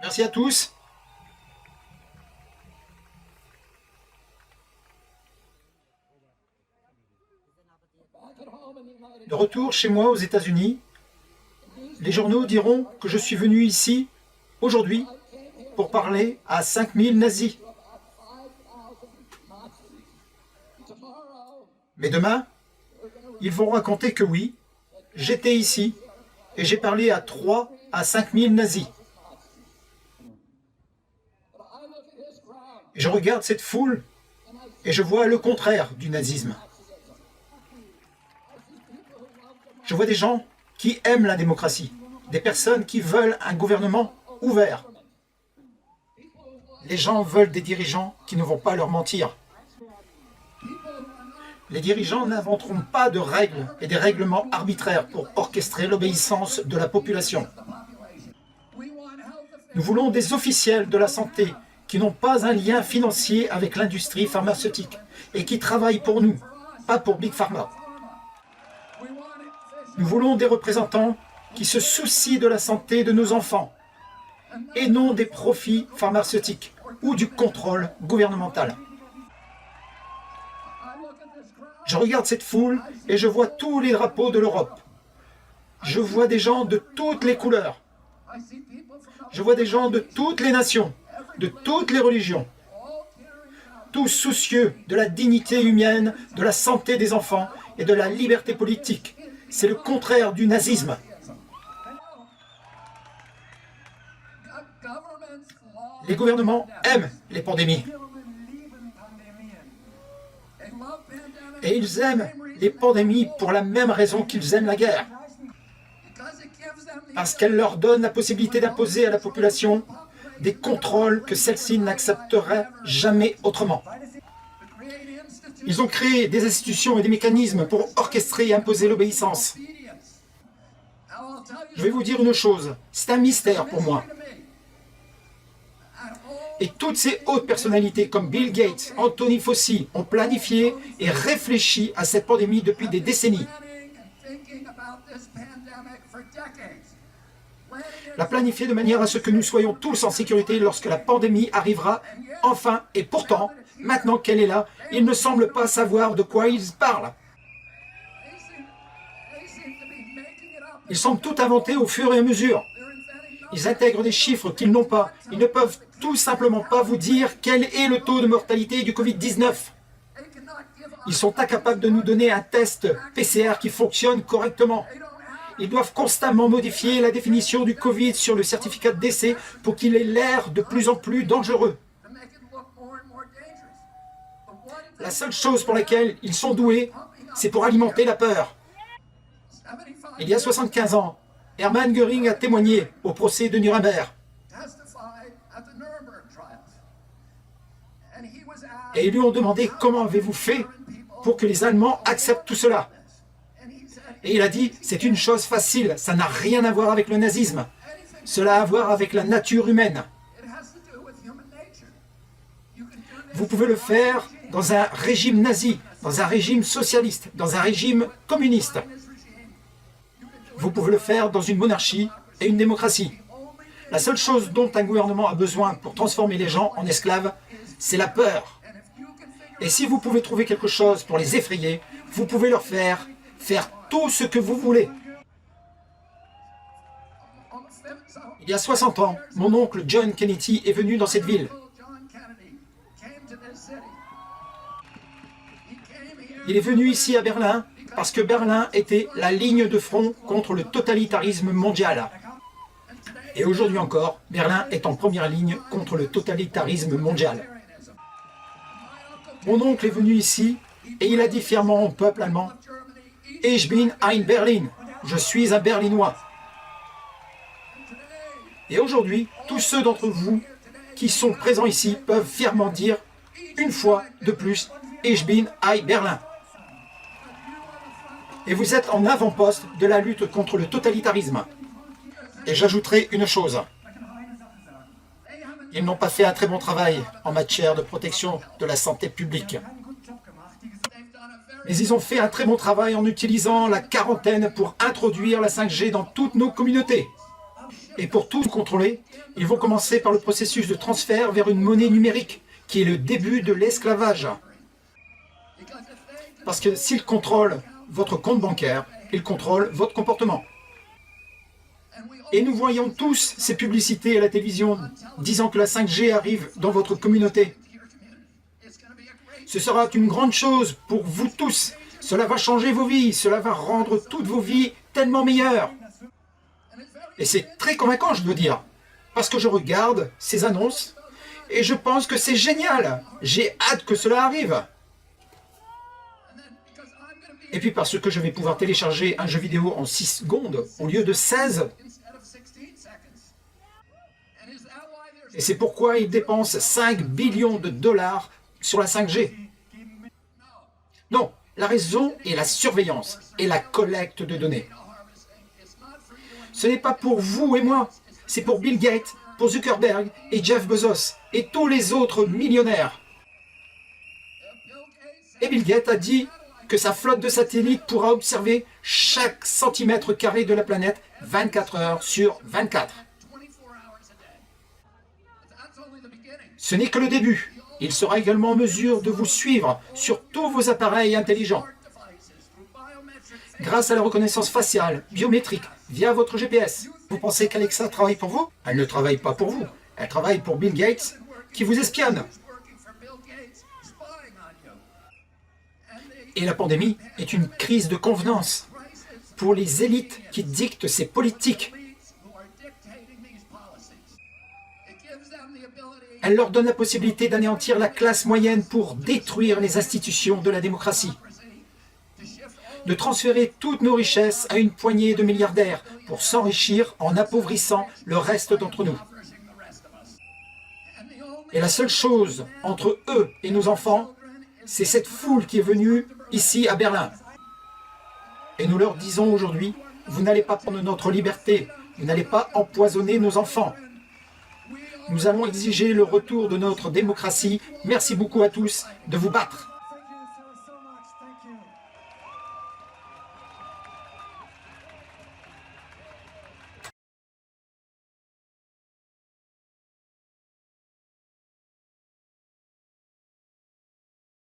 Merci à tous. De retour chez moi aux États-Unis, les journaux diront que je suis venu ici, aujourd'hui, pour parler à 5000 nazis. Mais demain, ils vont raconter que oui, j'étais ici et j'ai parlé à 3 à 5000 nazis. Et je regarde cette foule et je vois le contraire du nazisme. Je vois des gens qui aiment la démocratie, des personnes qui veulent un gouvernement ouvert. Les gens veulent des dirigeants qui ne vont pas leur mentir. Les dirigeants n'inventeront pas de règles et des règlements arbitraires pour orchestrer l'obéissance de la population. Nous voulons des officiels de la santé qui n'ont pas un lien financier avec l'industrie pharmaceutique et qui travaillent pour nous, pas pour Big Pharma. Nous voulons des représentants qui se soucient de la santé de nos enfants et non des profits pharmaceutiques ou du contrôle gouvernemental. Je regarde cette foule et je vois tous les drapeaux de l'Europe. Je vois des gens de toutes les couleurs. Je vois des gens de toutes les nations, de toutes les religions. Tous soucieux de la dignité humaine, de la santé des enfants et de la liberté politique. C'est le contraire du nazisme. Les gouvernements aiment les pandémies. Et ils aiment les pandémies pour la même raison qu'ils aiment la guerre. Parce qu'elle leur donne la possibilité d'imposer à la population des contrôles que celle-ci n'accepterait jamais autrement. Ils ont créé des institutions et des mécanismes pour orchestrer et imposer l'obéissance. Je vais vous dire une chose, c'est un mystère pour moi. Et toutes ces hautes personnalités comme Bill Gates, Anthony Fauci ont planifié et réfléchi à cette pandémie depuis des décennies. La planifier de manière à ce que nous soyons tous en sécurité lorsque la pandémie arrivera enfin. Et pourtant, maintenant qu'elle est là, ils ne semblent pas savoir de quoi ils parlent. Ils semblent tout inventer au fur et à mesure. Ils intègrent des chiffres qu'ils n'ont pas. Ils ne peuvent tout simplement pas vous dire quel est le taux de mortalité du Covid-19. Ils sont incapables de nous donner un test PCR qui fonctionne correctement. Ils doivent constamment modifier la définition du Covid sur le certificat de décès pour qu'il ait l'air de plus en plus dangereux. La seule chose pour laquelle ils sont doués, c'est pour alimenter la peur. Il y a 75 ans, Hermann Göring a témoigné au procès de Nuremberg. Et ils lui ont demandé comment avez-vous fait pour que les Allemands acceptent tout cela. Et il a dit, c'est une chose facile, ça n'a rien à voir avec le nazisme. Cela a à voir avec la nature humaine. Vous pouvez le faire dans un régime nazi, dans un régime socialiste, dans un régime communiste. Vous pouvez le faire dans une monarchie et une démocratie. La seule chose dont un gouvernement a besoin pour transformer les gens en esclaves, c'est la peur. Et si vous pouvez trouver quelque chose pour les effrayer, vous pouvez leur faire tout ce que vous voulez. Il y a 60 ans, mon oncle John Kennedy est venu dans cette ville. Il est venu ici à Berlin parce que Berlin était la ligne de front contre le totalitarisme mondial. Et aujourd'hui encore, Berlin est en première ligne contre le totalitarisme mondial. Mon oncle est venu ici et il a dit fièrement au peuple allemand « Ich bin ein Berlin » je suis un Berlinois. Et aujourd'hui, tous ceux d'entre vous qui sont présents ici peuvent fièrement dire une fois de plus « Ich bin ein Berlin ». Et vous êtes en avant-poste de la lutte contre le totalitarisme. Et j'ajouterai une chose. Ils n'ont pas fait un très bon travail en matière de protection de la santé publique. Mais ils ont fait un très bon travail en utilisant la quarantaine pour introduire la 5G dans toutes nos communautés. Et pour tout contrôler, ils vont commencer par le processus de transfert vers une monnaie numérique, qui est le début de l'esclavage. Parce que s'ils contrôlent votre compte bancaire, ils contrôlent votre comportement. Et nous voyons tous ces publicités à la télévision disant que la 5G arrive dans votre communauté. Ce sera une grande chose pour vous tous. Cela va changer vos vies, cela va rendre toutes vos vies tellement meilleures. Et c'est très convaincant, je dois dire, parce que je regarde ces annonces et je pense que c'est génial. J'ai hâte que cela arrive. Et puis parce que je vais pouvoir télécharger un jeu vidéo en 6 secondes au lieu de 16. Et c'est pourquoi ils dépensent 5 billions de dollars sur la 5G. Non, la raison est la surveillance et la collecte de données. Ce n'est pas pour vous et moi, c'est pour Bill Gates, pour Zuckerberg et Jeff Bezos et tous les autres millionnaires. Et Bill Gates a dit que sa flotte de satellites pourra observer chaque centimètre carré de la planète 24 heures sur 24. Ce n'est que le début. Il sera également en mesure de vous suivre sur tous vos appareils intelligents. Grâce à la reconnaissance faciale, biométrique, via votre GPS. Vous pensez qu'Alexa travaille pour vous? Elle ne travaille pas pour vous. Elle travaille pour Bill Gates, qui vous espionne. Et la pandémie est une crise de convenance pour les élites qui dictent ces politiques. Elle leur donne la possibilité d'anéantir la classe moyenne pour détruire les institutions de la démocratie, de transférer toutes nos richesses à une poignée de milliardaires pour s'enrichir en appauvrissant le reste d'entre nous. Et la seule chose entre eux et nos enfants, c'est cette foule qui est venue ici à Berlin. Et nous leur disons aujourd'hui, vous n'allez pas prendre notre liberté, vous n'allez pas empoisonner nos enfants. Nous allons exiger le retour de notre démocratie. Merci beaucoup à tous de vous battre.